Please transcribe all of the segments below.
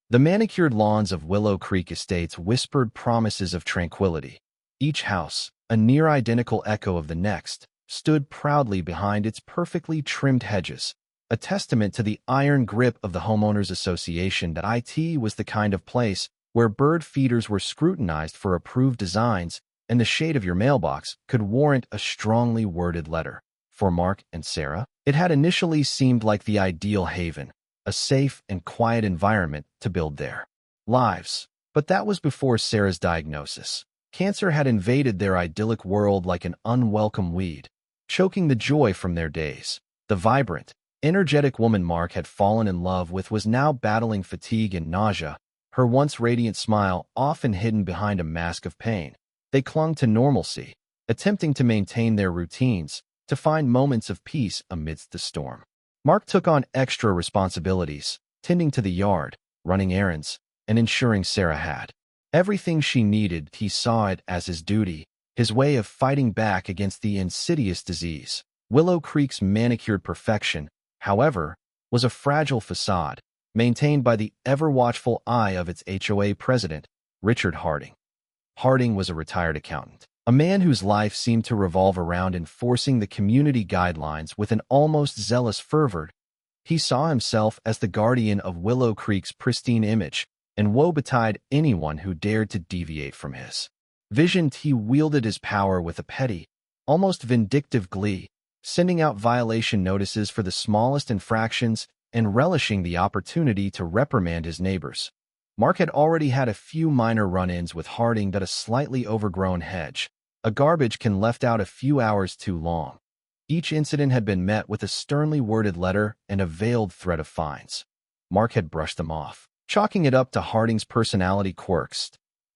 The manicured lawns of Willow Creek Estates whispered promises of tranquility. Each house, a near-identical echo of the next, stood proudly behind its perfectly trimmed hedges, a testament to the iron grip of the homeowners association that it was the kind of place where bird feeders were scrutinized for approved designs and the shade of your mailbox could warrant a strongly worded letter. For Mark and Sarah, it had initially seemed like the ideal haven, a safe and quiet environment to build their lives. But that was before Sarah's diagnosis. Cancer had invaded their idyllic world like an unwelcome weed, choking the joy from their days. The vibrant, energetic woman Mark had fallen in love with was now battling fatigue and nausea, her once radiant smile often hidden behind a mask of pain. They clung to normalcy, attempting to maintain their routines, to find moments of peace amidst the storm. Mark took on extra responsibilities, tending to the yard, running errands, and ensuring Sarah had everything she needed. He saw it as his duty, his way of fighting back against the insidious disease. Willow Creek's manicured perfection, however, was a fragile facade, maintained by the ever-watchful eye of its HOA president, Richard Harding. Harding was a retired accountant, a man whose life seemed to revolve around enforcing the community guidelines with an almost zealous fervor. He saw himself as the guardian of Willow Creek's pristine image, and woe betide anyone who dared to deviate from his vision. He wielded his power with a petty, almost vindictive glee, sending out violation notices for the smallest infractions and relishing the opportunity to reprimand his neighbors. Mark had already had a few minor run-ins with Harding at a slightly overgrown hedge, a garbage can left out a few hours too long. Each incident had been met with a sternly worded letter and a veiled threat of fines. Mark had brushed them off, chalking it up to Harding's personality quirks.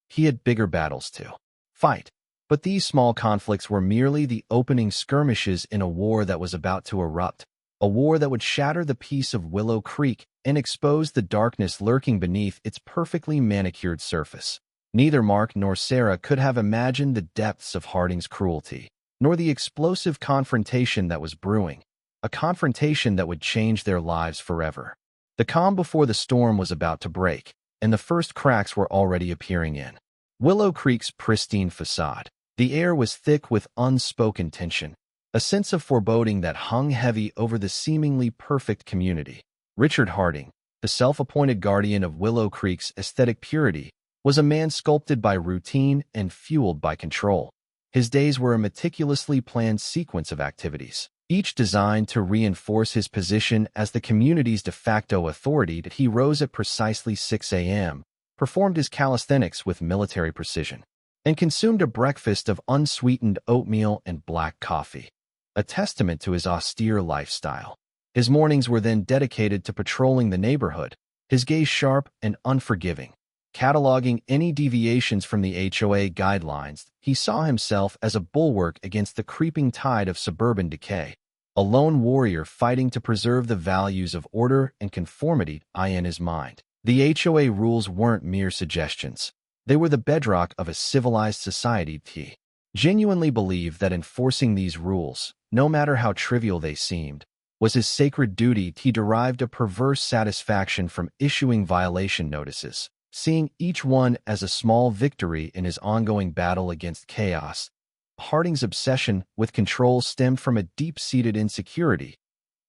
He had bigger battles to fight, but these small conflicts were merely the opening skirmishes in a war that was about to erupt, a war that would shatter the peace of Willow Creek and expose the darkness lurking beneath its perfectly manicured surface. Neither Mark nor Sarah could have imagined the depths of Harding's cruelty, nor the explosive confrontation that was brewing, a confrontation that would change their lives forever. The calm before the storm was about to break, and the first cracks were already appearing in Willow Creek's pristine facade. The air was thick with unspoken tension, a sense of foreboding that hung heavy over the seemingly perfect community. Richard Harding, the self-appointed guardian of Willow Creek's aesthetic purity, was a man sculpted by routine and fueled by control. His days were a meticulously planned sequence of activities, each designed to reinforce his position as the community's de facto authority. He rose at precisely 6 a.m., performed his calisthenics with military precision, and consumed a breakfast of unsweetened oatmeal and black coffee, a testament to his austere lifestyle. His mornings were then dedicated to patrolling the neighborhood, his gaze sharp and unforgiving. Cataloging any deviations from the HOA guidelines, he saw himself as a bulwark against the creeping tide of suburban decay, a lone warrior fighting to preserve the values of order and conformity in his mind. The HOA rules weren't mere suggestions. They were the bedrock of a civilized society. He genuinely believed that enforcing these rules, no matter how trivial they seemed, was his sacred duty. He derived a perverse satisfaction from issuing violation notices, seeing each one as a small victory in his ongoing battle against chaos. Harding's obsession with control stemmed from a deep-seated insecurity.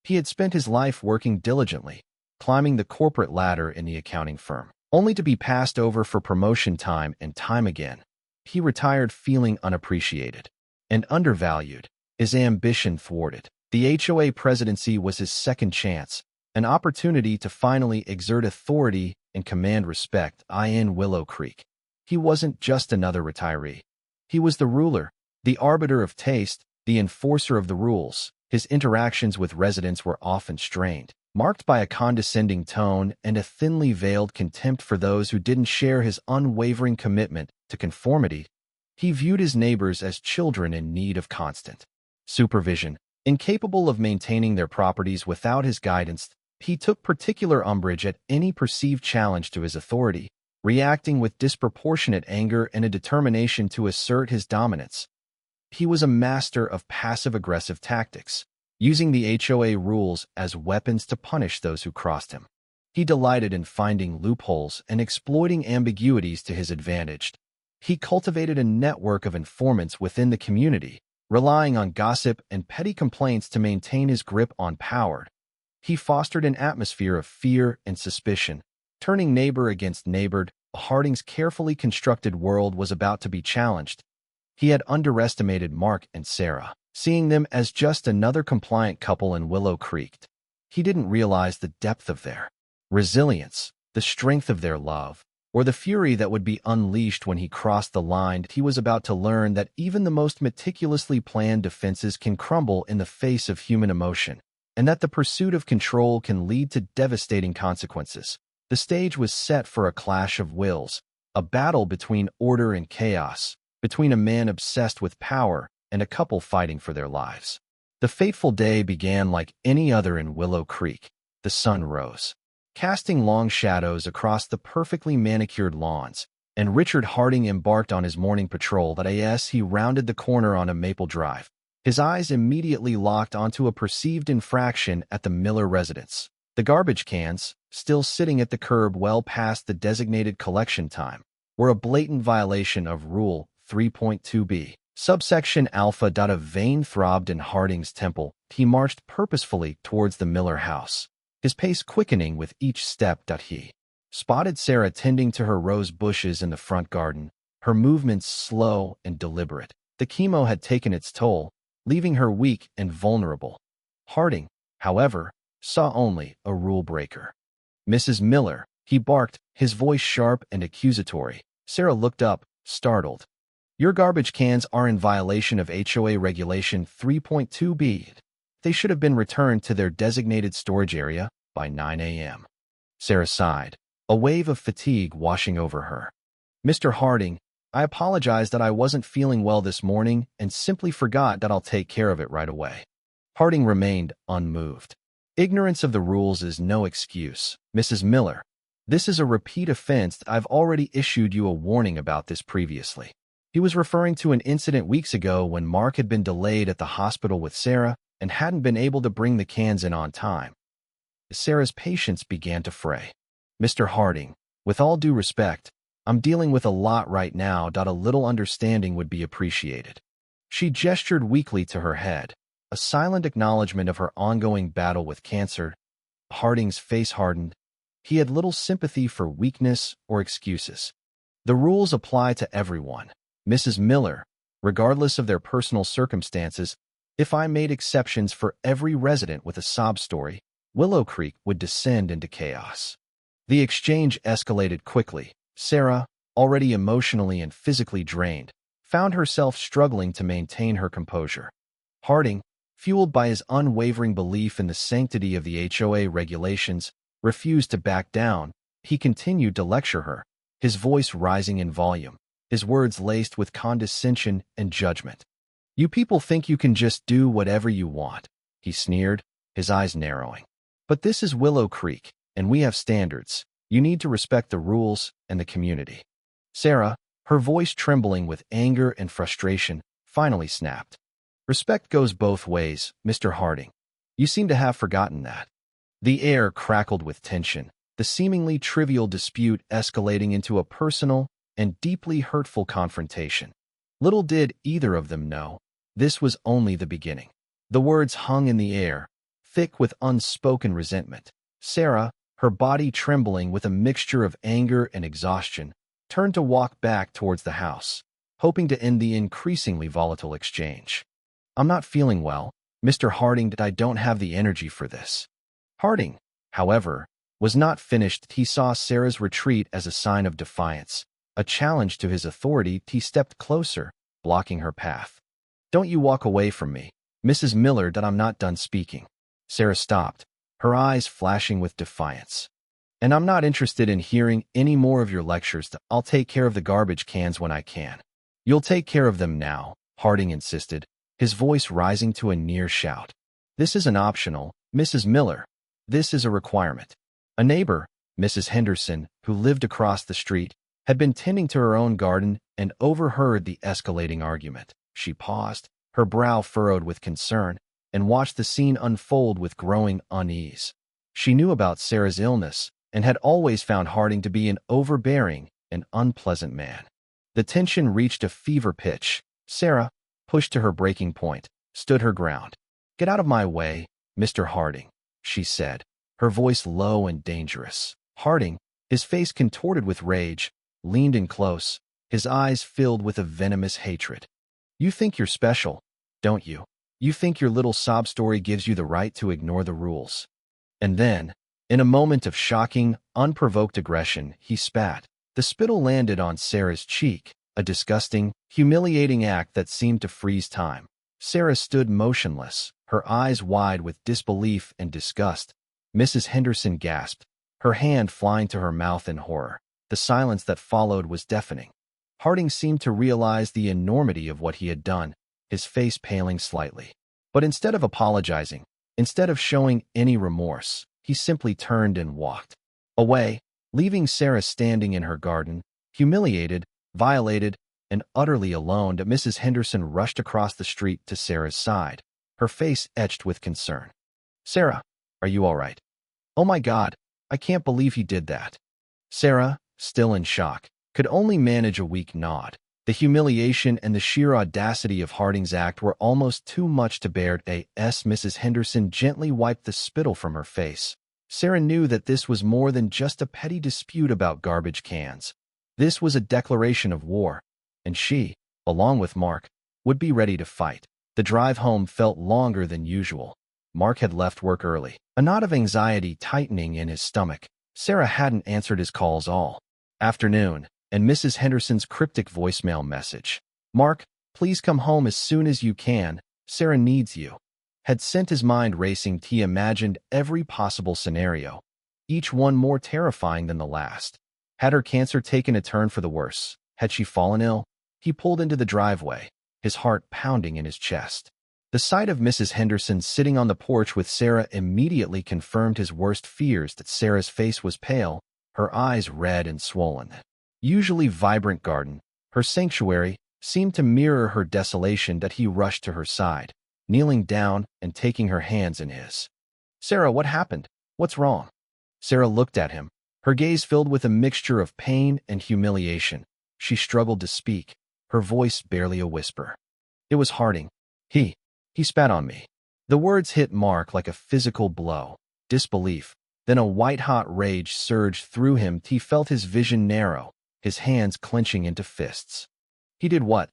He had spent his life working diligently, climbing the corporate ladder in the accounting firm, only to be passed over for promotion time and time again. He retired feeling unappreciated and undervalued, his ambition thwarted. The HOA presidency was his second chance, an opportunity to finally exert authority and command respect in Willow Creek. He wasn't just another retiree. He was the ruler, the arbiter of taste, the enforcer of the rules. His interactions with residents were often strained, marked by a condescending tone and a thinly veiled contempt for those who didn't share his unwavering commitment to conformity. He viewed his neighbors as children in need of constant supervision, incapable of maintaining their properties without his guidance. He took particular umbrage at any perceived challenge to his authority, reacting with disproportionate anger and a determination to assert his dominance. He was a master of passive-aggressive tactics, using the HOA rules as weapons to punish those who crossed him. He delighted in finding loopholes and exploiting ambiguities to his advantage. He cultivated a network of informants within the community, relying on gossip and petty complaints to maintain his grip on power. He fostered an atmosphere of fear and suspicion, turning neighbor against neighbor. Harding's carefully constructed world was about to be challenged. He had underestimated Mark and Sarah, seeing them as just another compliant couple in Willow Creek. He didn't realize the depth of their resilience, the strength of their love, or the fury that would be unleashed when he crossed the line. He was about to learn that even the most meticulously planned defenses can crumble in the face of human emotion, and that the pursuit of control can lead to devastating consequences. The stage was set for a clash of wills, a battle between order and chaos, between a man obsessed with power and a couple fighting for their lives. The fateful day began like any other in Willow Creek. The sun rose, casting long shadows across the perfectly manicured lawns, and Richard Harding embarked on his morning patrol. As he rounded the corner on a Maple Drive, his eyes immediately locked onto a perceived infraction at the Miller residence. The garbage cans, still sitting at the curb well past the designated collection time, were a blatant violation of Rule 3.2b. Subsection Alpha. A vein throbbed in Harding's temple. He marched purposefully towards the Miller house, his pace quickening with each step. He spotted Sarah tending to her rose bushes in the front garden, her movements slow and deliberate. The chemo had taken its toll, leaving her weak and vulnerable. Harding, however, saw only a rule breaker. "Mrs. Miller," he barked, his voice sharp and accusatory. Sarah looked up, startled. "Your garbage cans are in violation of HOA Regulation 3.2b. They should have been returned to their designated storage area by 9 a.m. Sarah sighed, a wave of fatigue washing over her. "Mr. Harding, I apologize that I wasn't feeling well this morning and simply forgot that I'll take care of it right away." Harding remained unmoved. "Ignorance of the rules is no excuse, Mrs. Miller. This is a repeat offense. I've already issued you a warning about this previously." He was referring to an incident weeks ago when Mark had been delayed at the hospital with Sarah and hadn't been able to bring the cans in on time. Sarah's patience began to fray. "Mr. Harding, with all due respect, I'm dealing with a lot right now. A little understanding would be appreciated." She gestured weakly to her head, a silent acknowledgement of her ongoing battle with cancer. Harding's face hardened. He had little sympathy for weakness or excuses. "The rules apply to everyone, Mrs. Miller, regardless of their personal circumstances. If I made exceptions for every resident with a sob story, Willow Creek would descend into chaos." The exchange escalated quickly. Sarah, already emotionally and physically drained, found herself struggling to maintain her composure. Harding, fueled by his unwavering belief in the sanctity of the HOA regulations, refused to back down. He continued to lecture her, his voice rising in volume, his words laced with condescension and judgment. "You people think you can just do whatever you want," he sneered, his eyes narrowing. "But this is Willow Creek, and we have standards. You need to respect the rules and the community." Sarah, her voice trembling with anger and frustration, finally snapped. "Respect goes both ways, Mr. Harding. You seem to have forgotten that." The air crackled with tension, the seemingly trivial dispute escalating into a personal and deeply hurtful confrontation. Little did either of them know, this was only the beginning. The words hung in the air, thick with unspoken resentment. Sarah, her body trembling with a mixture of anger and exhaustion, turned to walk back towards the house, hoping to end the increasingly volatile exchange. "I'm not feeling well, Mr. Harding. I don't have the energy for this." Harding, however, was not finished. He saw Sarah's retreat as a sign of defiance, a challenge to his authority. He stepped closer, blocking her path. "Don't you walk away from me, Mrs. Miller. I'm not done speaking." Sarah stopped, her eyes flashing with defiance. "And I'm not interested in hearing any more of your lectures. I'll take care of the garbage cans when I can." "You'll take care of them now," Harding insisted, his voice rising to a near shout. "This isn't optional, Mrs. Miller. This is a requirement." A neighbor, Mrs. Henderson, who lived across the street, had been tending to her own garden and overheard the escalating argument. She paused, her brow furrowed with concern, and watched the scene unfold with growing unease. She knew about Sarah's illness, and had always found Harding to be an overbearing and unpleasant man. The tension reached a fever pitch. Sarah, pushed to her breaking point, stood her ground. "Get out of my way, Mr. Harding," she said, her voice low and dangerous. Harding, his face contorted with rage, leaned in close, his eyes filled with a venomous hatred. "You think you're special, don't you? You think your little sob story gives you the right to ignore the rules." And then, in a moment of shocking, unprovoked aggression, he spat. The spittle landed on Sarah's cheek, a disgusting, humiliating act that seemed to freeze time. Sarah stood motionless, her eyes wide with disbelief and disgust. Mrs. Henderson gasped, her hand flying to her mouth in horror. The silence that followed was deafening. Harding seemed to realize the enormity of what he had done, his face paling slightly. But instead of apologizing, instead of showing any remorse, he simply turned and walked away, leaving Sarah standing in her garden, humiliated, violated, and utterly alone. Mrs. Henderson rushed across the street to Sarah's side, her face etched with concern. "Sarah, are you all right? Oh my God, I can't believe he did that." Sarah, still in shock, could only manage a weak nod. The humiliation and the sheer audacity of Harding's act were almost too much to bear. Mrs. Henderson gently wiped the spittle from her face. Sarah knew that this was more than just a petty dispute about garbage cans. This was a declaration of war, and she, along with Mark, would be ready to fight. The drive home felt longer than usual. Mark had left work early, a knot of anxiety tightening in his stomach. Sarah hadn't answered his calls all afternoon, and Mrs. Henderson's cryptic voicemail message, "Mark, please come home as soon as you can, Sarah needs you," had sent his mind racing. He imagined every possible scenario, each one more terrifying than the last. Had her cancer taken a turn for the worse? Had she fallen ill? He pulled into the driveway, his heart pounding in his chest. The sight of Mrs. Henderson sitting on the porch with Sarah immediately confirmed his worst fears. That Sarah's face was pale, her eyes red and swollen. Usually vibrant garden, her sanctuary, seemed to mirror her desolation. That he rushed to her side, kneeling down and taking her hands in his. "Sarah, what happened? What's wrong?" Sarah looked at him, her gaze filled with a mixture of pain and humiliation. She struggled to speak, her voice barely a whisper. "It was Harding. He spat on me." The words hit Mark like a physical blow. Disbelief, then a white-hot rage surged through him. He felt his vision narrow, his hands clenching into fists. "He did what?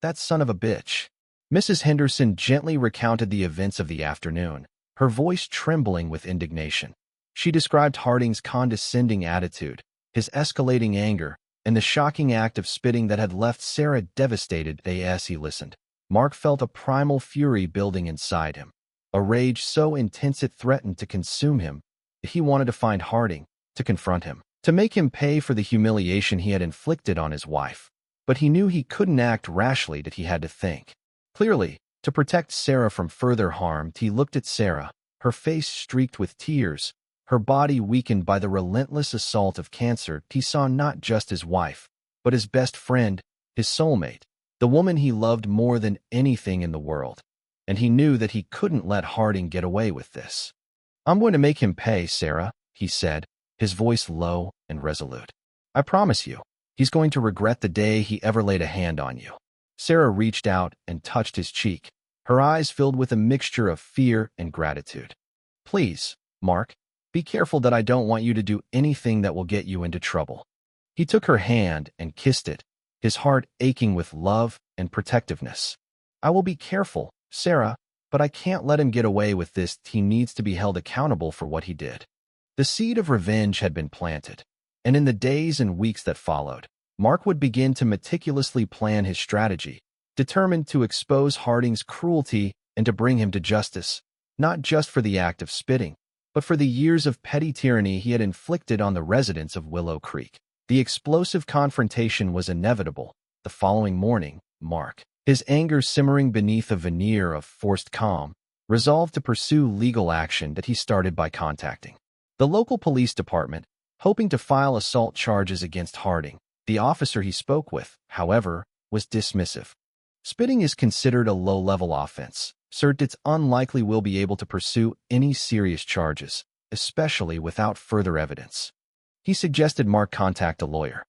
That son of a bitch." Mrs. Henderson gently recounted the events of the afternoon, her voice trembling with indignation. She described Harding's condescending attitude, his escalating anger, and the shocking act of spitting that had left Sarah devastated. As he listened, Mark felt a primal fury building inside him, a rage so intense it threatened to consume him. He wanted to find Harding, to confront him, to make him pay for the humiliation he had inflicted on his wife. But he knew he couldn't act rashly. That he had to think clearly, to protect Sarah from further harm. He looked at Sarah, her face streaked with tears, her body weakened by the relentless assault of cancer. He saw not just his wife, but his best friend, his soulmate, the woman he loved more than anything in the world. And he knew that he couldn't let Harding get away with this. "I'm going to make him pay, Sarah," he said, his voice low and resolute. "I promise you, he's going to regret the day he ever laid a hand on you." Sarah reached out and touched his cheek, her eyes filled with a mixture of fear and gratitude. "Please, Mark, be careful. That I don't want you to do anything that will get you into trouble." He took her hand and kissed it, his heart aching with love and protectiveness. "I will be careful, Sarah, but I can't let him get away with this. He needs to be held accountable for what he did." The seed of revenge had been planted, and in the days and weeks that followed, Mark would begin to meticulously plan his strategy, determined to expose Harding's cruelty and to bring him to justice, not just for the act of spitting, but for the years of petty tyranny he had inflicted on the residents of Willow Creek. The explosive confrontation was inevitable. The following morning, Mark, his anger simmering beneath a veneer of forced calm, resolved to pursue legal action. That he started by contacting the local police department, hoping to file assault charges against Harding. The officer he spoke with, however, was dismissive. "Spitting is considered a low-level offense. Sir, it's unlikely we'll be able to pursue any serious charges, especially without further evidence." He suggested Mark contact a lawyer.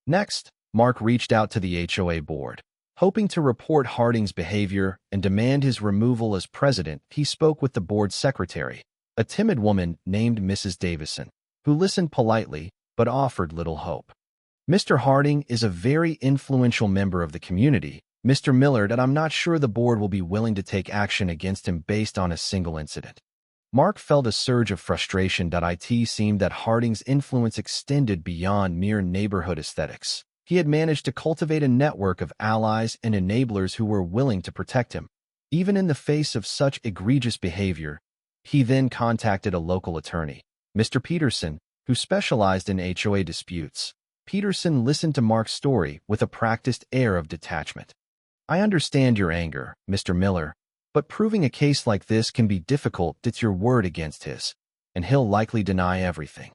Next, Mark reached out to the HOA board. Hoping to report Harding's behavior and demand his removal as president, he spoke with the board's secretary, a timid woman named Mrs. Davison, who listened politely but offered little hope. Mr. Harding is a very influential member of the community, Mr. Millard, and I'm not sure the board will be willing to take action against him based on a single incident. Mark felt a surge of frustration. It seemed that Harding's influence extended beyond mere neighborhood aesthetics. He had managed to cultivate a network of allies and enablers who were willing to protect him. Even in the face of such egregious behavior, he then contacted a local attorney, Mr. Peterson, who specialized in HOA disputes. Peterson listened to Mark's story with a practiced air of detachment. I understand your anger, Mr. Miller, but proving a case like this can be difficult. It's your word against his, and he'll likely deny everything.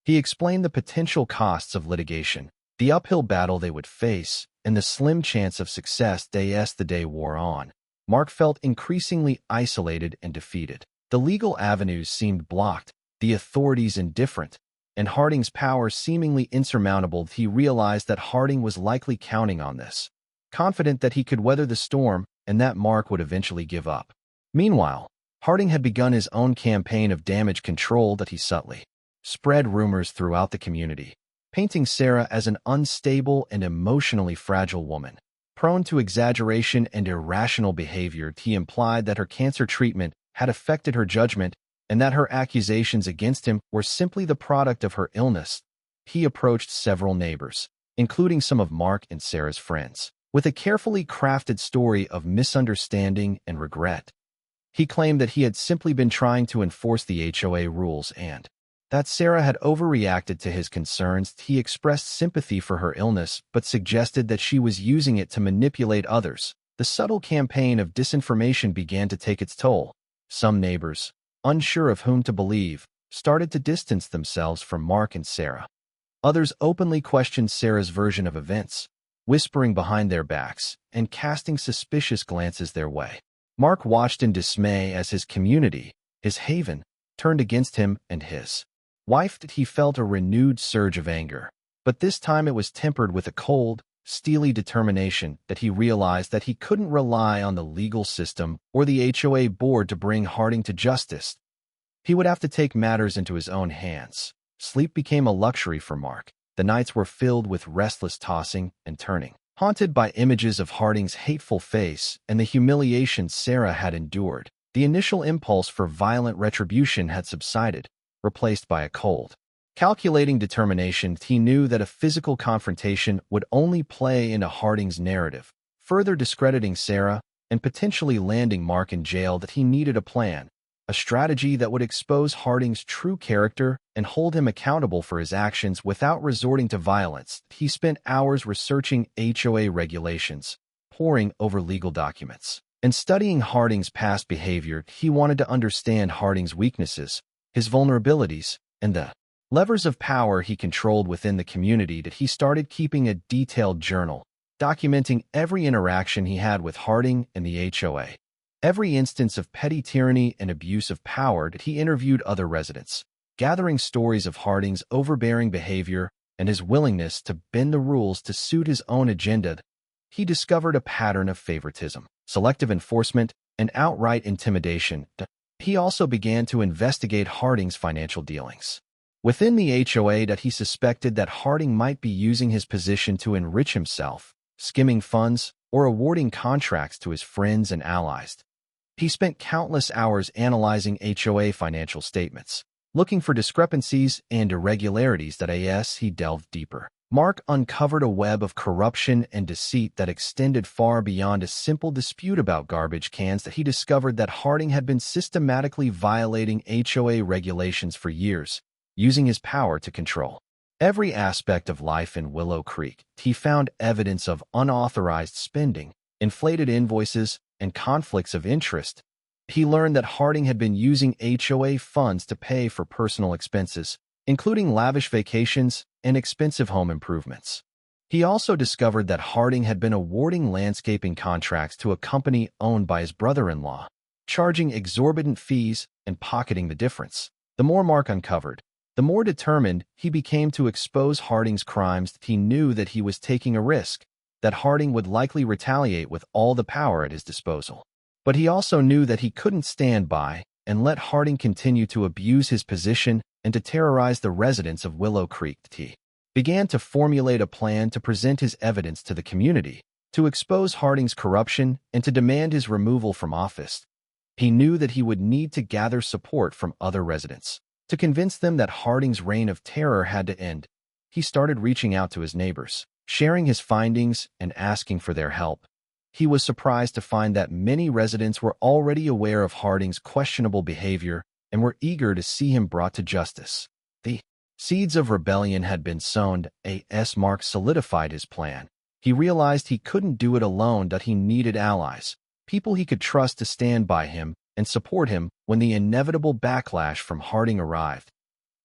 He explained the potential costs of litigation, the uphill battle they would face, and the slim chance of success as the day wore on. Mark felt increasingly isolated and defeated. The legal avenues seemed blocked, the authorities indifferent, and Harding's power seemingly insurmountable. He realized that Harding was likely counting on this, confident that he could weather the storm and that Mark would eventually give up. Meanwhile, Harding had begun his own campaign of damage control. He subtly spread rumors throughout the community, painting Sarah as an unstable and emotionally fragile woman, prone to exaggeration and irrational behavior. He implied that her cancer treatment had affected her judgment and that her accusations against him were simply the product of her illness. He approached several neighbors, including some of Mark and Sarah's friends, with a carefully crafted story of misunderstanding and regret. He claimed that he had simply been trying to enforce the HOA rules and that Sarah had overreacted to his concerns. He expressed sympathy for her illness, but suggested that she was using it to manipulate others. The subtle campaign of disinformation began to take its toll. Some neighbors, unsure of whom to believe, started to distance themselves from Mark and Sarah. Others openly questioned Sarah's version of events, whispering behind their backs and casting suspicious glances their way. Mark watched in dismay as his community, his haven, turned against him and his wife. He felt a renewed surge of anger, but this time it was tempered with a cold, steely determination. That he realized that he couldn't rely on the legal system or the HOA board to bring Harding to justice. He would have to take matters into his own hands. Sleep became a luxury for Mark. The nights were filled with restless tossing and turning, haunted by images of Harding's hateful face and the humiliation Sarah had endured. The initial impulse for violent retribution had subsided, replaced by a cold, calculating determination. He knew that a physical confrontation would only play into Harding's narrative, further discrediting Sarah and potentially landing Mark in jail. That he needed a plan, a strategy that would expose Harding's true character and hold him accountable for his actions without resorting to violence. He spent hours researching HOA regulations, poring over legal documents, and studying Harding's past behavior. He wanted to understand Harding's weaknesses, his vulnerabilities, and the levers of power he controlled within the community. That he started keeping a detailed journal, documenting every interaction he had with Harding and the HOA. Every instance of petty tyranny and abuse of power. That he interviewed other residents, gathering stories of Harding's overbearing behavior and his willingness to bend the rules to suit his own agenda. He discovered a pattern of favoritism, selective enforcement, and outright intimidation. He also began to investigate Harding's financial dealings within the HOA. That he suspected that Harding might be using his position to enrich himself, skimming funds, or awarding contracts to his friends and allies. He spent countless hours analyzing HOA financial statements, looking for discrepancies and irregularities. As he delved deeper, Mark uncovered a web of corruption and deceit that extended far beyond a simple dispute about garbage cans. That he discovered that Harding had been systematically violating HOA regulations for years, using his power to control every aspect of life in Willow Creek. He found evidence of unauthorized spending, inflated invoices, and conflicts of interest. He learned that Harding had been using HOA funds to pay for personal expenses, including lavish vacations and expensive home improvements. He also discovered that Harding had been awarding landscaping contracts to a company owned by his brother-in-law, charging exorbitant fees and pocketing the difference. The more Mark uncovered, The more determined he became to expose Harding's crimes, he knew that he was taking a risk, that Harding would likely retaliate with all the power at his disposal. But he also knew that he couldn't stand by and let Harding continue to abuse his position and to terrorize the residents of Willow Creek. He began to formulate a plan to present his evidence to the community, to expose Harding's corruption and to demand his removal from office. He knew that he would need to gather support from other residents. To convince them that Harding's reign of terror had to end, he started reaching out to his neighbors, sharing his findings and asking for their help. He was surprised to find that many residents were already aware of Harding's questionable behavior and were eager to see him brought to justice. The seeds of rebellion had been sown. As Mark solidified his plan, he realized he couldn't do it alone, that he needed allies, people he could trust to stand by him and support him when the inevitable backlash from Harding arrived.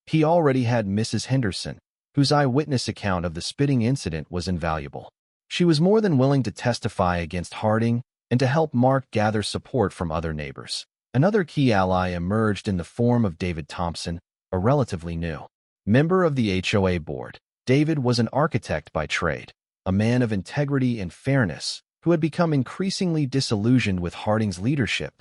He already had Mrs. Henderson, whose eyewitness account of the spitting incident was invaluable. She was more than willing to testify against Harding and to help Mark gather support from other neighbors. Another key ally emerged in the form of David Thompson, a relatively new member of the HOA board. David was an architect by trade, a man of integrity and fairness, who had become increasingly disillusioned with Harding's leadership.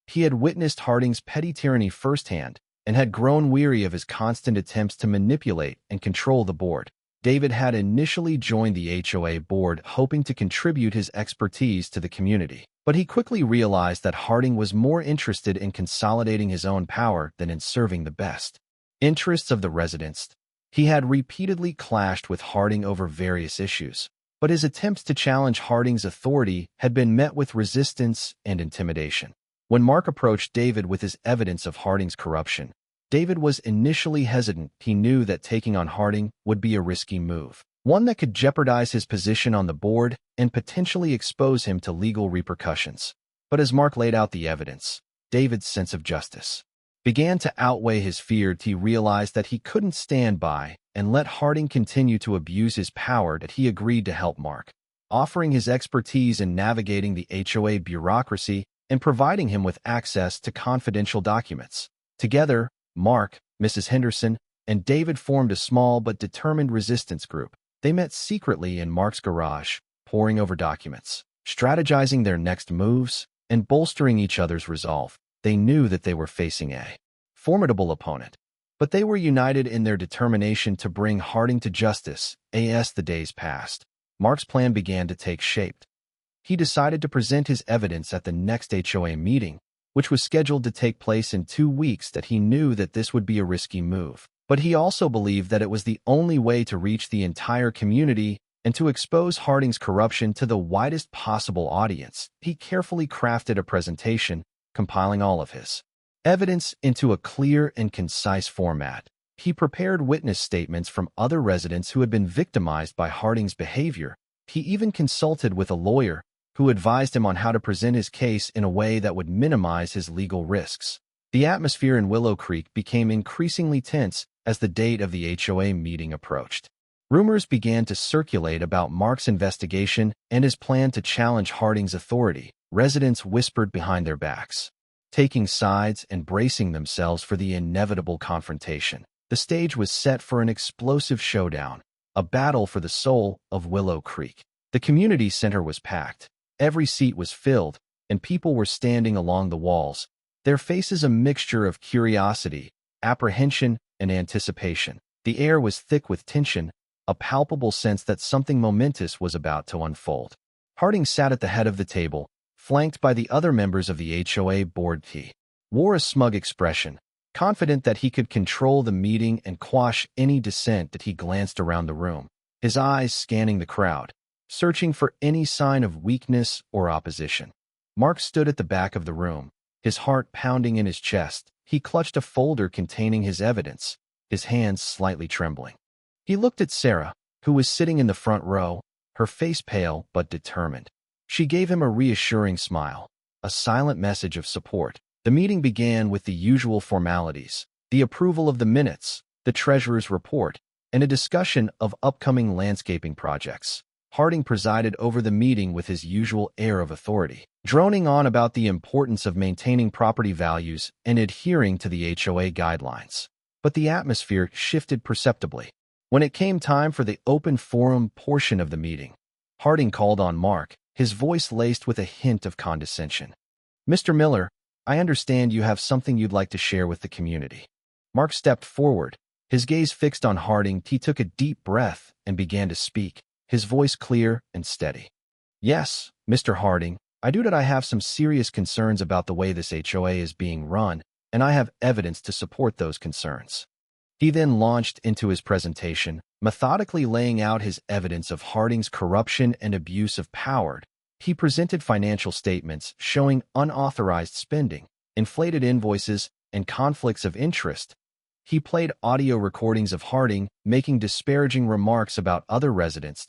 He had witnessed Harding's petty tyranny firsthand and had grown weary of his constant attempts to manipulate and control the board. David had initially joined the HOA board hoping to contribute his expertise to the community, but he quickly realized that Harding was more interested in consolidating his own power than in serving the best interests of the residents. He had repeatedly clashed with Harding over various issues, but his attempts to challenge Harding's authority had been met with resistance and intimidation. When Mark approached David with his evidence of Harding's corruption, David was initially hesitant. He knew that taking on Harding would be a risky move, one that could jeopardize his position on the board and potentially expose him to legal repercussions. But as Mark laid out the evidence, David's sense of justice began to outweigh his fear. He realized that he couldn't stand by and let Harding continue to abuse his power. That he agreed to help Mark, offering his expertise in navigating the HOA bureaucracy and providing him with access to confidential documents. Together, Mark, Mrs. Henderson, and David formed a small but determined resistance group. They met secretly in Mark's garage, poring over documents, strategizing their next moves, and bolstering each other's resolve. They knew that they were facing a formidable opponent, but they were united in their determination to bring Harding to justice. As the days passed, Mark's plan began to take shape. He decided to present his evidence at the next HOA meeting, which was scheduled to take place in 2 weeks. That he knew that this would be a risky move, but he also believed that it was the only way to reach the entire community and to expose Harding's corruption to the widest possible audience. He carefully crafted a presentation, compiling all of his evidence into a clear and concise format. He prepared witness statements from other residents who had been victimized by Harding's behavior. He even consulted with a lawyer who advised him on how to present his case in a way that would minimize his legal risks. The atmosphere in Willow Creek became increasingly tense as the date of the HOA meeting approached. Rumors began to circulate about Mark's investigation and his plan to challenge Harding's authority. Residents whispered behind their backs, taking sides and bracing themselves for the inevitable confrontation. The stage was set for an explosive showdown, a battle for the soul of Willow Creek. The community center was packed. Every seat was filled, and people were standing along the walls, their faces a mixture of curiosity, apprehension, and anticipation. The air was thick with tension, a palpable sense that something momentous was about to unfold. Harding sat at the head of the table, flanked by the other members of the HOA board. He wore a smug expression, confident that he could control the meeting and quash any dissent. That he glanced around the room, his eyes scanning the crowd, searching for any sign of weakness or opposition. Mark stood at the back of the room, his heart pounding in his chest. He clutched a folder containing his evidence, his hands slightly trembling. He looked at Sarah, who was sitting in the front row, her face pale but determined. She gave him a reassuring smile, a silent message of support. The meeting began with the usual formalities, the approval of the minutes, the treasurer's report, and a discussion of upcoming landscaping projects. Harding presided over the meeting with his usual air of authority, droning on about the importance of maintaining property values and adhering to the HOA guidelines. but the atmosphere shifted perceptibly. When it came time for the open forum portion of the meeting, Harding called on Mark, his voice laced with a hint of condescension. "Mr. Miller, I understand you have something you'd like to share with the community." Mark stepped forward, his gaze fixed on Harding. He took a deep breath and began to speak, his voice clear and steady. "Yes, Mr. Harding, I do that. I have some serious concerns about the way this HOA is being run, and I have evidence to support those concerns." He then launched into his presentation, methodically laying out his evidence of Harding's corruption and abuse of power. He presented financial statements showing unauthorized spending, inflated invoices, and conflicts of interest. He played audio recordings of Harding making disparaging remarks about other residents.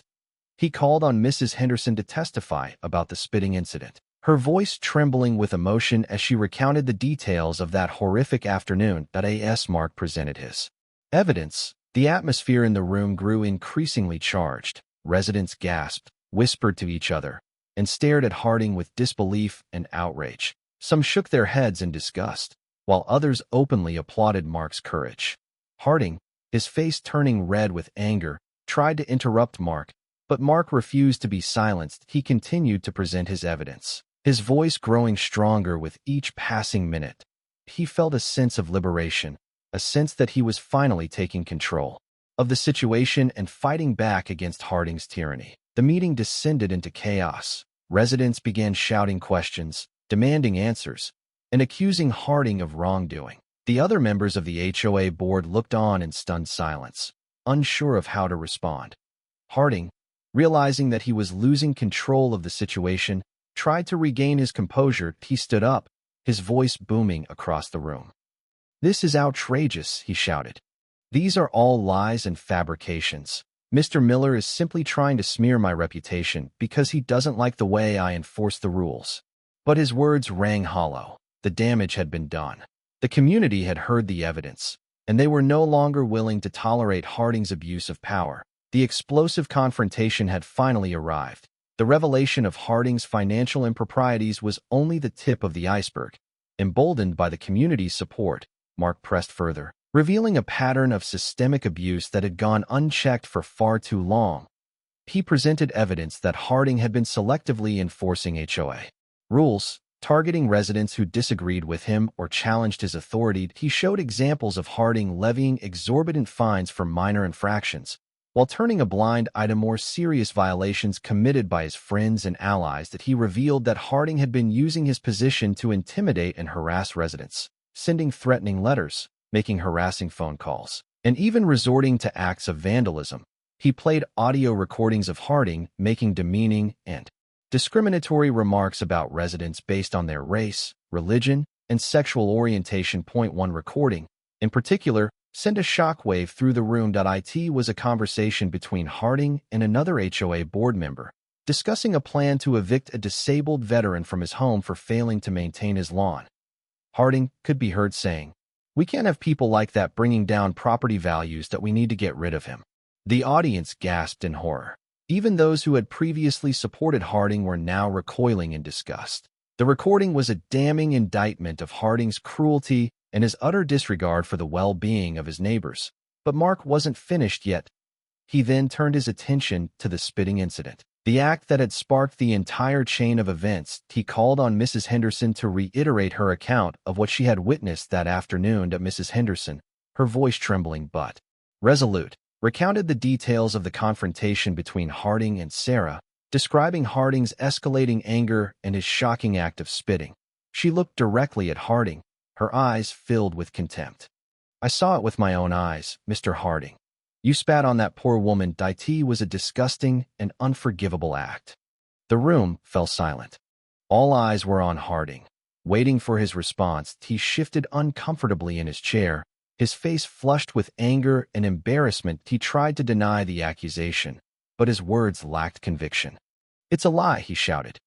He called on Mrs. Henderson to testify about the spitting incident, her voice trembling with emotion as she recounted the details of that horrific afternoon. As Mark presented his evidence, the atmosphere in the room grew increasingly charged. Residents gasped, whispered to each other, and stared at Harding with disbelief and outrage. Some shook their heads in disgust, while others openly applauded Mark's courage. Harding, his face turning red with anger, tried to interrupt Mark, but Mark refused to be silenced. He continued to present his evidence, his voice growing stronger with each passing minute. He felt a sense of liberation, a sense that he was finally taking control of the situation and fighting back against Harding's tyranny. The meeting descended into chaos. Residents began shouting questions, demanding answers, and accusing Harding of wrongdoing. The other members of the HOA board looked on in stunned silence, unsure of how to respond. Harding, realizing that he was losing control of the situation, tried to regain his composure. He stood up, his voice booming across the room. "This is outrageous," he shouted. "These are all lies and fabrications. Mr. Miller is simply trying to smear my reputation because he doesn't like the way I enforce the rules." But his words rang hollow. The damage had been done. The community had heard the evidence, and they were no longer willing to tolerate Harding's abuse of power. The explosive confrontation had finally arrived. The revelation of Harding's financial improprieties was only the tip of the iceberg. Emboldened by the community's support, Mark pressed further, revealing a pattern of systemic abuse that had gone unchecked for far too long. He presented evidence that Harding had been selectively enforcing HOA rules, targeting residents who disagreed with him or challenged his authority. He showed examples of Harding levying exorbitant fines for minor infractions, while turning a blind eye to more serious violations committed by his friends and allies. That he revealed that Harding had been using his position to intimidate and harass residents, sending threatening letters, making harassing phone calls, and even resorting to acts of vandalism. He played audio recordings of Harding making demeaning and discriminatory remarks about residents based on their race, religion, and sexual orientation. One recording, in particular, sent a shockwave through the room. It was a conversation between Harding and another HOA board member, discussing a plan to evict a disabled veteran from his home for failing to maintain his lawn. Harding could be heard saying, "We can't have people like that bringing down property values. That we need to get rid of him." The audience gasped in horror. Even those who had previously supported Harding were now recoiling in disgust. The recording was a damning indictment of Harding's cruelty and his utter disregard for the well-being of his neighbors. But Mark wasn't finished yet. He then turned his attention to the spitting incident, the act that had sparked the entire chain of events. He called on Mrs. Henderson to reiterate her account of what she had witnessed that afternoon. Mrs. Henderson, her voice trembling but resolute, recounted the details of the confrontation between Harding and Sarah, describing Harding's escalating anger and his shocking act of spitting. She looked directly at Harding, her eyes filled with contempt. "I saw it with my own eyes, Mr. Harding. You spat on that poor woman." It was a disgusting and unforgivable act. The room fell silent. All eyes were on Harding, waiting for his response. He shifted uncomfortably in his chair, his face flushed with anger and embarrassment. He tried to deny the accusation, but his words lacked conviction. "It's a lie," he shouted.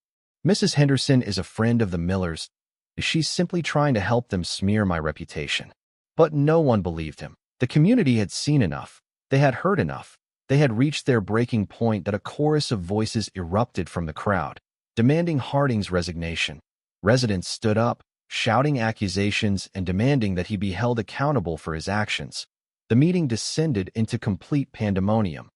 "Mrs. Henderson is a friend of the Millers. She's simply trying to help them smear my reputation." But no one believed him. The community had seen enough. They had heard enough. They had reached their breaking point. That a chorus of voices erupted from the crowd, demanding Harding's resignation. Residents stood up, shouting accusations and demanding that he be held accountable for his actions. The meeting descended into complete pandemonium.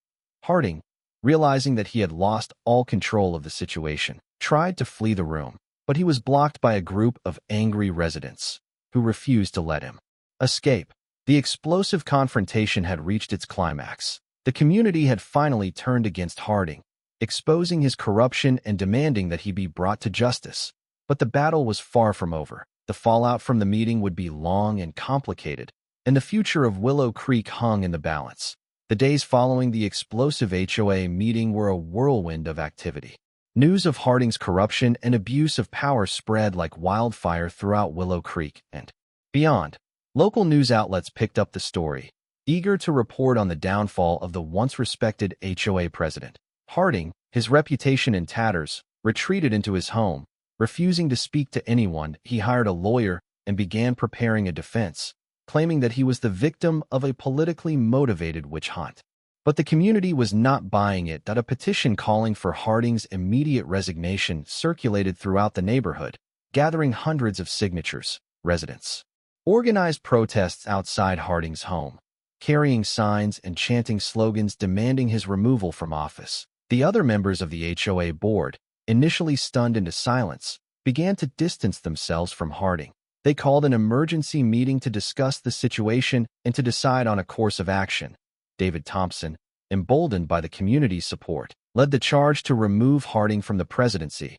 Harding, realizing that he had lost all control of the situation, tried to flee the room, but he was blocked by a group of angry residents who refused to let him escape. The explosive confrontation had reached its climax. The community had finally turned against Harding, exposing his corruption and demanding that he be brought to justice. But the battle was far from over. The fallout from the meeting would be long and complicated, and the future of Willow Creek hung in the balance. The days following the explosive HOA meeting were a whirlwind of activity. News of Harding's corruption and abuse of power spread like wildfire throughout Willow Creek and beyond. Local news outlets picked up the story, eager to report on the downfall of the once-respected HOA president. Harding, his reputation in tatters, retreated into his home. Refusing to speak to anyone, he hired a lawyer and began preparing a defense, claiming that he was the victim of a politically motivated witch hunt. But the community was not buying it. A petition calling for Harding's immediate resignation circulated throughout the neighborhood, gathering hundreds of signatures. Residents organized protests outside Harding's home, carrying signs and chanting slogans demanding his removal from office. The other members of the HOA board, initially stunned into silence, began to distance themselves from Harding. They called an emergency meeting to discuss the situation and to decide on a course of action. David Thompson, emboldened by the community's support, led the charge to remove Harding from the presidency.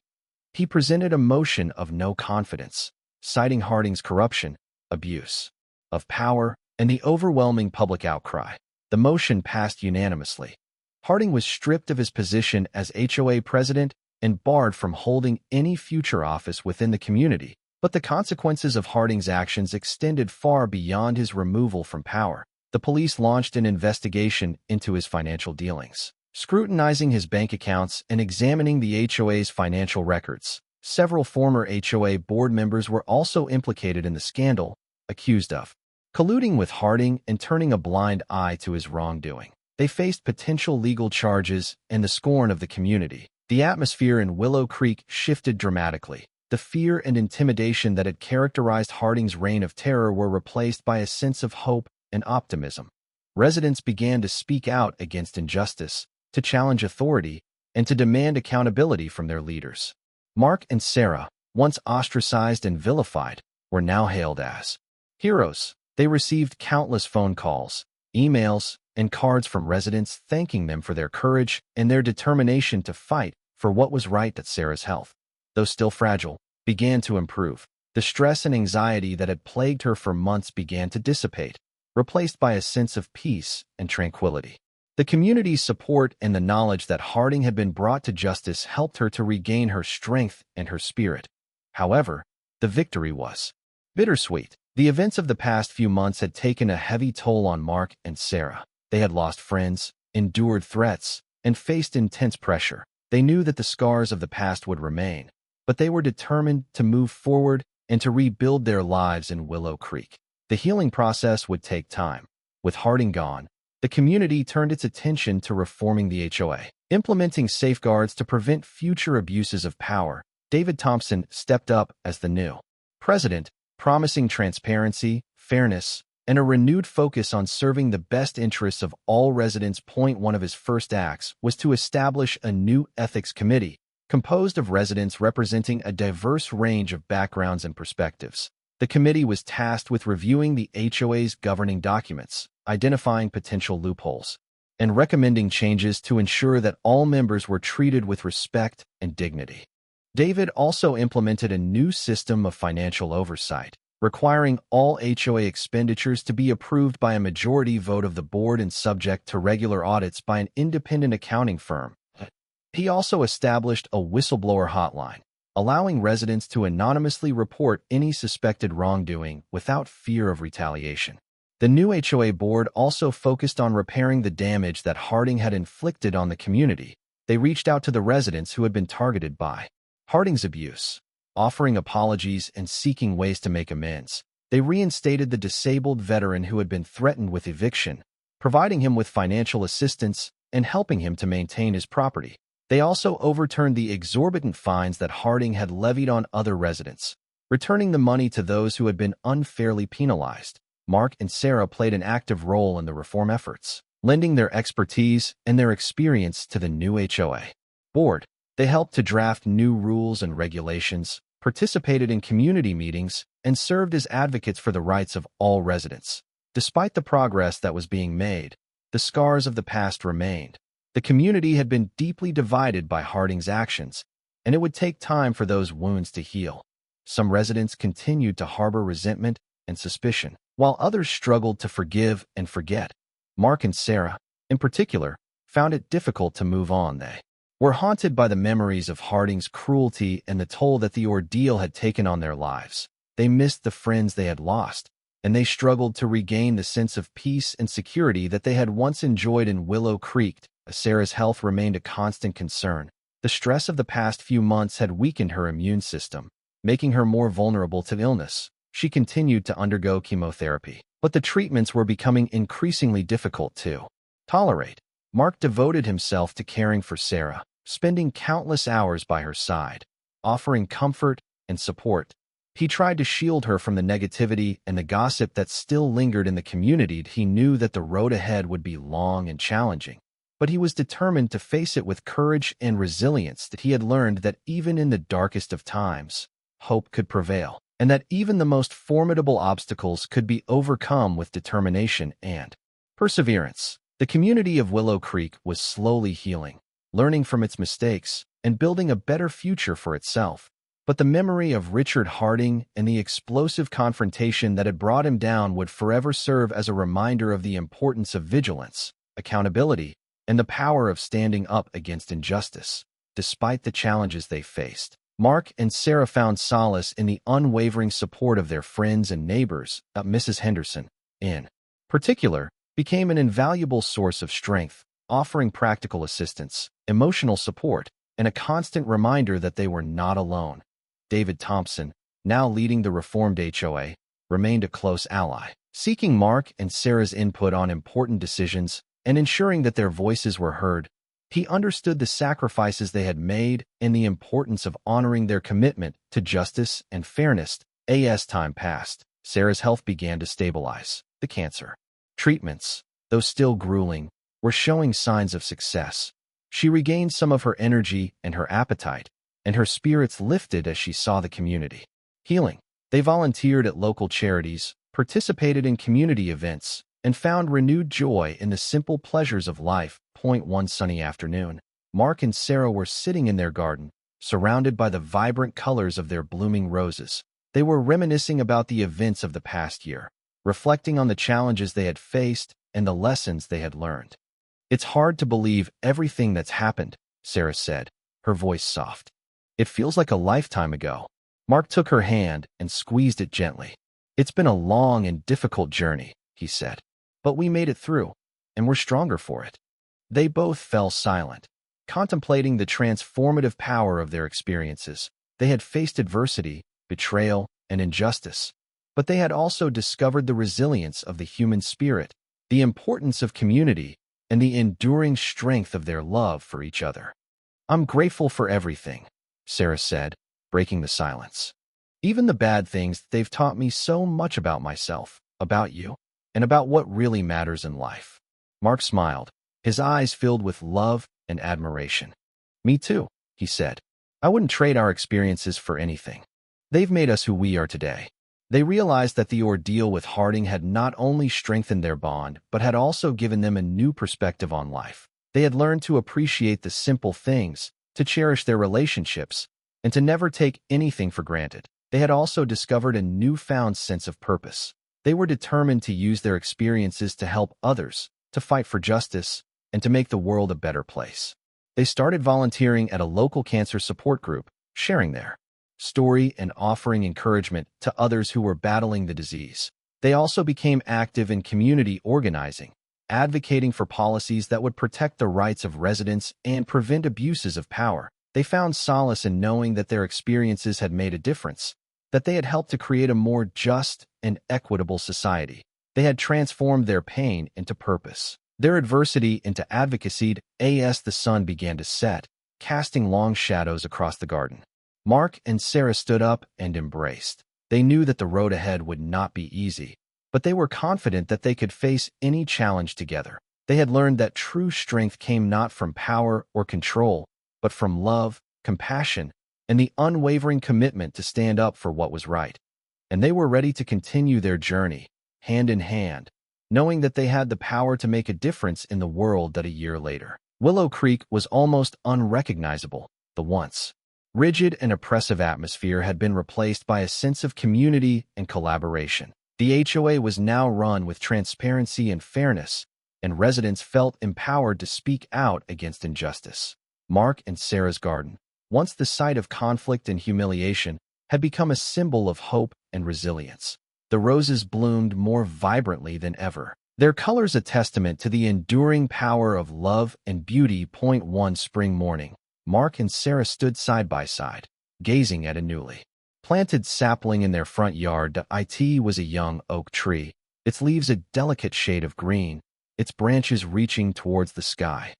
He presented a motion of no confidence, citing Harding's corruption, abuse of power, and the overwhelming public outcry. The motion passed unanimously. Harding was stripped of his position as HOA president and barred from holding any future office within the community. But the consequences of Harding's actions extended far beyond his removal from power. The police launched an investigation into his financial dealings, scrutinizing his bank accounts and examining the HOA's financial records. Several former HOA board members were also implicated in the scandal, accused of colluding with Harding and turning a blind eye to his wrongdoing. They faced potential legal charges and the scorn of the community. The atmosphere in Willow Creek shifted dramatically. The fear and intimidation that had characterized Harding's reign of terror were replaced by a sense of hope and optimism. Residents began to speak out against injustice, to challenge authority, and to demand accountability from their leaders. Mark and Sarah, once ostracized and vilified, were now hailed as heroes. They received countless phone calls, emails, and cards from residents thanking them for their courage and their determination to fight for what was right. That Sarah's health, though still fragile, began to improve. The stress and anxiety that had plagued her for months began to dissipate, replaced by a sense of peace and tranquility. The community's support and the knowledge that Harding had been brought to justice helped her to regain her strength and her spirit. However, the victory was bittersweet. The events of the past few months had taken a heavy toll on Mark and Sarah. They had lost friends, endured threats, and faced intense pressure. They knew that the scars of the past would remain, but they were determined to move forward and to rebuild their lives in Willow Creek. The healing process would take time. With Harding gone, the community turned its attention to reforming the HOA, implementing safeguards to prevent future abuses of power. David Thompson stepped up as the new president, promising transparency, fairness, and a renewed focus on serving the best interests of all residents. One of his first acts was to establish a new ethics committee, composed of residents representing a diverse range of backgrounds and perspectives. The committee was tasked with reviewing the HOA's governing documents, identifying potential loopholes, and recommending changes to ensure that all members were treated with respect and dignity. David also implemented a new system of financial oversight, requiring all HOA expenditures to be approved by a majority vote of the board and subject to regular audits by an independent accounting firm. He also established a whistleblower hotline, allowing residents to anonymously report any suspected wrongdoing without fear of retaliation. The new HOA board also focused on repairing the damage that Harding had inflicted on the community. They reached out to the residents who had been targeted by Harding's abuse, offering apologies and seeking ways to make amends. They reinstated the disabled veteran who had been threatened with eviction, providing him with financial assistance and helping him to maintain his property. They also overturned the exorbitant fines that Harding had levied on other residents, returning the money to those who had been unfairly penalized. Mark and Sarah played an active role in the reform efforts, lending their expertise and their experience to the new HOA board. They helped to draft new rules and regulations, participated in community meetings, and served as advocates for the rights of all residents. Despite the progress that was being made, the scars of the past remained. The community had been deeply divided by Harding's actions, and it would take time for those wounds to heal. Some residents continued to harbor resentment and suspicion, while others struggled to forgive and forget. Mark and Sarah, in particular, found it difficult to move on. They were haunted by the memories of Harding's cruelty and the toll that the ordeal had taken on their lives. They missed the friends they had lost, and they struggled to regain the sense of peace and security that they had once enjoyed in Willow Creek. Sarah's health remained a constant concern. The stress of the past few months had weakened her immune system, making her more vulnerable to illness. She continued to undergo chemotherapy, but the treatments were becoming increasingly difficult to tolerate. Mark devoted himself to caring for Sarah, spending countless hours by her side, offering comfort and support. He tried to shield her from the negativity and the gossip that still lingered in the community. He knew that the road ahead would be long and challenging, but he was determined to face it with courage and resilience. That he had learned that even in the darkest of times, hope could prevail, and that even the most formidable obstacles could be overcome with determination and perseverance. The community of Willow Creek was slowly healing, learning from its mistakes, and building a better future for itself. But the memory of Richard Harding and the explosive confrontation that had brought him down would forever serve as a reminder of the importance of vigilance, accountability, and the power of standing up against injustice. Despite the challenges they faced, Mark and Sarah found solace in the unwavering support of their friends and neighbors. Mrs. Henderson, in particular, became an invaluable source of strength, offering practical assistance, emotional support, and a constant reminder that they were not alone. David Thompson, now leading the reformed HOA, remained a close ally, seeking Mark and Sarah's input on important decisions and ensuring that their voices were heard. He understood the sacrifices they had made and the importance of honoring their commitment to justice and fairness. As time passed, Sarah's health began to stabilize. The cancer treatments, though still grueling, were showing signs of success. She regained some of her energy and her appetite, and her spirits lifted as she saw the community healing. They volunteered at local charities, participated in community events, and found renewed joy in the simple pleasures of life. One sunny afternoon, Mark and Sarah were sitting in their garden, surrounded by the vibrant colors of their blooming roses. They were reminiscing about the events of the past year, reflecting on the challenges they had faced and the lessons they had learned. "It's hard to believe everything that's happened," Sarah said, her voice soft. "It feels like a lifetime ago." Mark took her hand and squeezed it gently. "It's been a long and difficult journey," he said, "but we made it through, and we're stronger for it." They both fell silent, contemplating the transformative power of their experiences. They had faced adversity, betrayal, and injustice, but they had also discovered the resilience of the human spirit, the importance of community, and the enduring strength of their love for each other. "I'm grateful for everything," Sarah said, breaking the silence. "Even the bad things. They've taught me so much about myself, about you, and about what really matters in life." Mark smiled, his eyes filled with love and admiration. "Me too," he said. "I wouldn't trade our experiences for anything. They've made us who we are today." They realized that the ordeal with Harding had not only strengthened their bond, but had also given them a new perspective on life. They had learned to appreciate the simple things, to cherish their relationships, and to never take anything for granted. They had also discovered a newfound sense of purpose. They were determined to use their experiences to help others, to fight for justice, and to make the world a better place. They started volunteering at a local cancer support group, sharing their story and offering encouragement to others who were battling the disease. They also became active in community organizing, advocating for policies that would protect the rights of residents and prevent abuses of power. They found solace in knowing that their experiences had made a difference, that they had helped to create a more just and equitable society. They had transformed their pain into purpose, their adversity into advocacy. As the sun began to set, casting long shadows across the garden, Mark and Sarah stood up and embraced. They knew that the road ahead would not be easy, but they were confident that they could face any challenge together. They had learned that true strength came not from power or control, but from love, compassion, and the unwavering commitment to stand up for what was right. And they were ready to continue their journey, hand in hand, knowing that they had the power to make a difference in the world that a year later. Willow Creek was almost unrecognizable. The once rigid and oppressive atmosphere had been replaced by a sense of community and collaboration. The HOA was now run with transparency and fairness, and residents felt empowered to speak out against injustice. Mark and Sarah's garden, once the site of conflict and humiliation, had become a symbol of hope and resilience. The roses bloomed more vibrantly than ever, their colors a testament to the enduring power of love and beauty. One spring morning, Mark and Sarah stood side by side, gazing at a newly planted sapling in their front yard. It was a young oak tree, its leaves a delicate shade of green, its branches reaching towards the sky.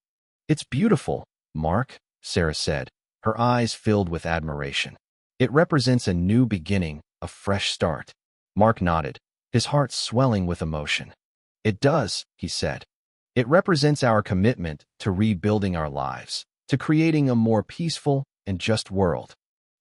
"It's beautiful, Mark," Sarah said, her eyes filled with admiration. "It represents a new beginning, a fresh start." Mark nodded, his heart swelling with emotion. "It does," he said. "It represents our commitment to rebuilding our lives, to creating a more peaceful and just world."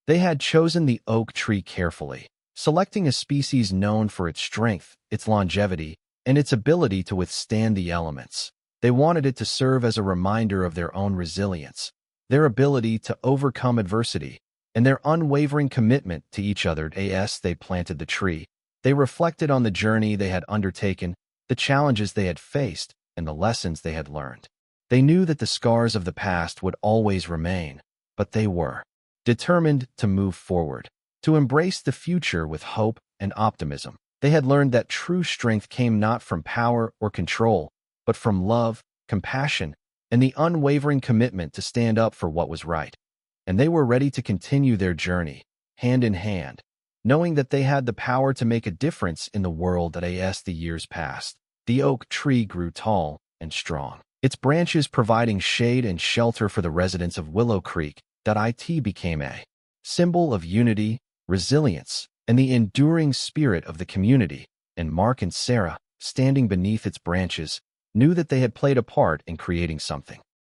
They had chosen the oak tree carefully, selecting a species known for its strength, its longevity, and its ability to withstand the elements. They wanted it to serve as a reminder of their own resilience, their ability to overcome adversity, and their unwavering commitment to each other. As they planted the tree, they reflected on the journey they had undertaken, the challenges they had faced, and the lessons they had learned. They knew that the scars of the past would always remain, but they were determined to move forward, to embrace the future with hope and optimism. They had learned that true strength came not from power or control, but from love, compassion, and the unwavering commitment to stand up for what was right. And they were ready to continue their journey, hand in hand, knowing that they had the power to make a difference in the world that as the years passed. The oak tree grew tall and strong, its branches providing shade and shelter for the residents of Willow Creek. It became a symbol of unity, resilience, and the enduring spirit of the community, and Mark and Sarah, standing beneath its branches, knew that they had played a part in creating something